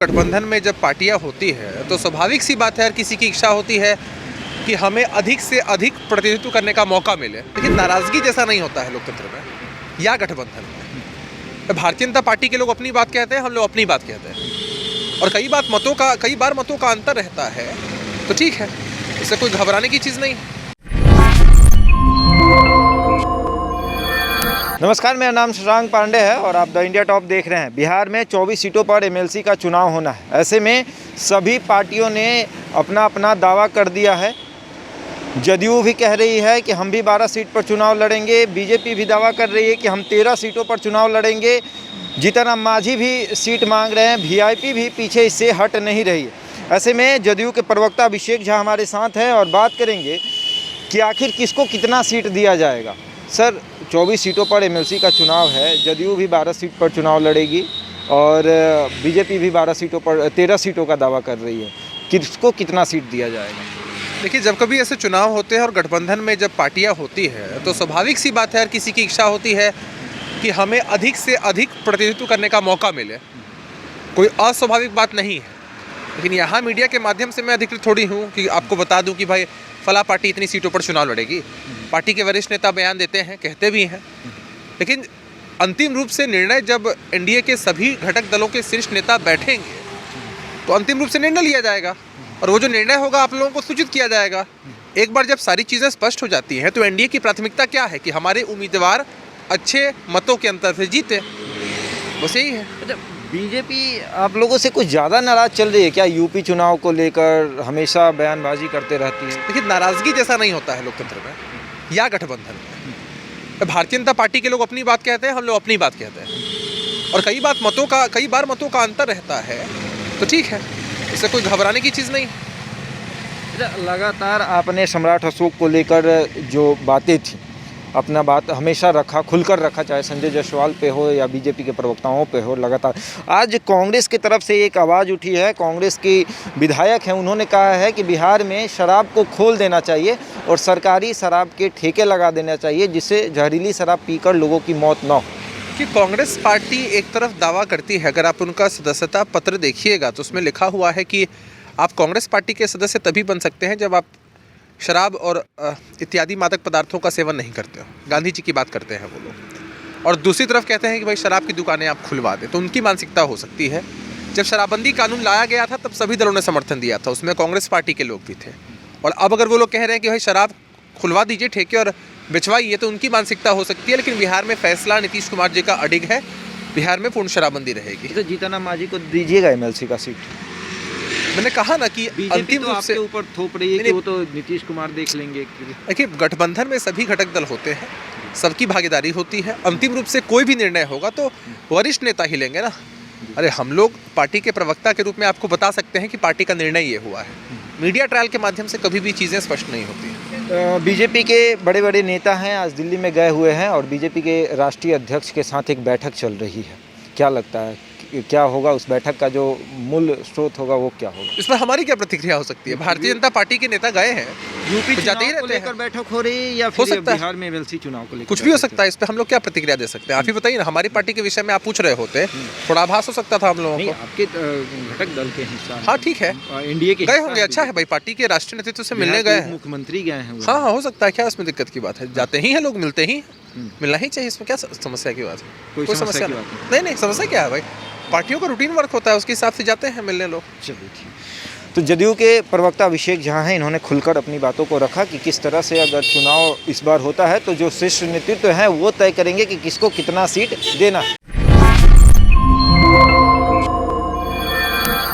गठबंधन में जब पार्टियां होती है तो स्वाभाविक सी बात है, हर किसी की इच्छा होती है कि हमें अधिक से अधिक प्रतिनिधित्व करने का मौका मिले। लेकिन नाराजगी जैसा नहीं होता है लोकतंत्र में या गठबंधन में। भारतीय जनता पार्टी के लोग अपनी बात कहते हैं, हम लोग अपनी बात कहते हैं, और कई बार मतों का अंतर रहता है। तो ठीक है, इससे कोई घबराने की चीज़ नहीं। नमस्कार, मेरा नाम शशांक पांडे है और आप द इंडिया टॉप देख रहे हैं। बिहार में 24 सीटों पर एमएलसी का चुनाव होना है। ऐसे में सभी पार्टियों ने अपना अपना दावा कर दिया है। जदयू भी कह रही है कि हम भी 12 सीट पर चुनाव लड़ेंगे। बीजेपी भी दावा कर रही है कि हम 13 सीटों पर चुनाव लड़ेंगे। जीतन राम मांझी भी सीट मांग रहे हैं। वीआईपी भी पीछे इससे हट नहीं रही है। ऐसे में जदयू के प्रवक्ता अभिषेक झा हमारे साथ हैं और बात करेंगे कि आखिर किसको कितना सीट दिया जाएगा। सर, 24 सीटों पर एमएलसी का चुनाव है। जदयू भी 12 सीट पर चुनाव लड़ेगी और बीजेपी भी 13 सीटों का दावा कर रही है। किसको कितना सीट दिया जाएगा? देखिए, जब कभी ऐसे चुनाव होते हैं और गठबंधन में जब पार्टियां होती है तो स्वाभाविक सी बात है, हर किसी की इच्छा होती है कि हमें अधिक से अधिक प्रतिनिधित्व करने का मौका मिले। कोई अस्वाभाविक बात नहीं है। लेकिन यहाँ मीडिया के माध्यम से मैं अधिकृत थोड़ी हूँ कि आपको बता दूँ कि भाई फला पार्टी इतनी सीटों पर चुनाव लड़ेगी। पार्टी के वरिष्ठ नेता बयान देते हैं, कहते भी हैं, लेकिन अंतिम रूप से निर्णय जब एनडीए के सभी घटक दलों के शीर्ष नेता बैठेंगे तो अंतिम रूप से निर्णय लिया जाएगा और वो जो निर्णय होगा आप लोगों को सूचित किया जाएगा। एक बार जब सारी चीज़ें स्पष्ट हो जाती हैं तो एनडीए की प्राथमिकता क्या है कि हमारे उम्मीदवार अच्छे मतों के अंतर से जीते। बस यही है। बीजेपी आप लोगों से कुछ ज़्यादा नाराज़ चल रही है क्या? यूपी चुनाव को लेकर हमेशा बयानबाजी करते रहती है। देखिए, नाराज़गी जैसा नहीं होता है लोकतंत्र में या गठबंधन में। भारतीय जनता पार्टी के लोग अपनी बात कहते हैं, हम लोग अपनी बात कहते हैं, और कई बार मतों का अंतर रहता है। तो ठीक है, इससे कोई घबराने की चीज़ नहीं। लगातार आपने सम्राट अशोक को लेकर जो बातें थी, अपना बात हमेशा खुलकर रखा, चाहे संजय जायसवाल पे हो या बीजेपी के प्रवक्ताओं पे हो। लगातार आज कांग्रेस की तरफ से एक आवाज़ उठी है। कांग्रेस की विधायक हैं, उन्होंने कहा है कि बिहार में शराब को खोल देना चाहिए और सरकारी शराब के ठेके लगा देना चाहिए, जिससे जहरीली शराब पीकर लोगों की मौत न हो। कि कांग्रेस पार्टी एक तरफ दावा करती है, अगर आप उनका सदस्यता पत्र देखिएगा तो उसमें लिखा हुआ है कि आप कांग्रेस पार्टी के सदस्य तभी बन सकते हैं जब आप शराब और इत्यादि मादक पदार्थों का सेवन नहीं करते हो। गांधी जी की बात करते हैं वो लोग। और दूसरी तरफ कहते हैं कि भाई शराब की दुकानें आप खुलवा दें। तो उनकी मानसिकता हो सकती है। जब शराबबंदी कानून लाया गया था तब सभी दलों ने समर्थन दिया था, उसमें कांग्रेस पार्टी के लोग भी थे। और अब अगर वो लोग कह रहे हैं कि भाई शराब खुलवा दीजिए ठेके और बिचवाइए, तो उनकी मानसिकता हो सकती है। लेकिन बिहार में फैसला नीतीश कुमार जी का अडिग है, बिहार में पूर्ण शराबबंदी रहेगी। तो जीतन राम मांझी को दीजिएगा एमएलसी का सीट? मैंने कहा ना कि अंतिम रूप से ऊपर थोप रही है कि वो तो नीतीश कुमार देख लेंगे। देखिए, गठबंधन में सभी घटक दल होते हैं, सबकी भागीदारी होती है। अंतिम रूप से कोई भी निर्णय होगा तो वरिष्ठ नेता ही लेंगे ना। अरे, हम लोग पार्टी के प्रवक्ता के रूप में आपको बता सकते हैं कि पार्टी का निर्णय ये हुआ है। मीडिया ट्रायल के माध्यम से कभी भी चीज़ें स्पष्ट नहीं होती। बीजेपी के बड़े बड़े नेता हैं, आज दिल्ली में गए हुए हैं और बीजेपी के राष्ट्रीय अध्यक्ष के साथ एक बैठक चल रही है। क्या लगता है क्या होगा उस बैठक का जो मूल स्रोत होगा वो क्या होगा? इस पर हमारी क्या प्रतिक्रिया हो सकती है? भारतीय जनता पार्टी के नेता गए हैं, यूपी तो जाते ही रहते लेकर हैं। बैठक हो रही है या फिर बिहार में एमएलसी चुनाव को लेकर? कुछ भी हो सकता है। इस पर हम लोग क्या प्रतिक्रिया दे सकते हैं? आप ही बताइए ना। हमारी पार्टी के विषय में आप पूछ रहे होते, थोड़ा आभास हो सकता था हम लोगों को। आपके घटक दल के हिस्सा। हाँ, ठीक है, एनडीए के गए होंगे। अच्छा है भाई, पार्टी के राष्ट्रीय नेतृत्व से मिलने गए हैं। मुख्यमंत्री गए हैं। हाँ, हो सकता है। क्या इसमें दिक्कत की बात है? जाते ही हैं लोग, मिलते ही, मिलना ही चाहिए। इसमें क्या समस्या की बात है? कोई समस्या नहीं। समस्या क्या है भाई? पार्टियों का रूटीन वर्क होता है, उसके हिसाब से जाते हैं मिलने लोग। चलिए ठीक। तो जदयू के प्रवक्ता अभिषेक झा हैं, इन्होंने खुलकर अपनी बातों को रखा कि किस तरह से अगर चुनाव इस बार होता है तो जो शीर्ष नेतृत्व है वो तय करेंगे कि किसको कितना सीट देना है।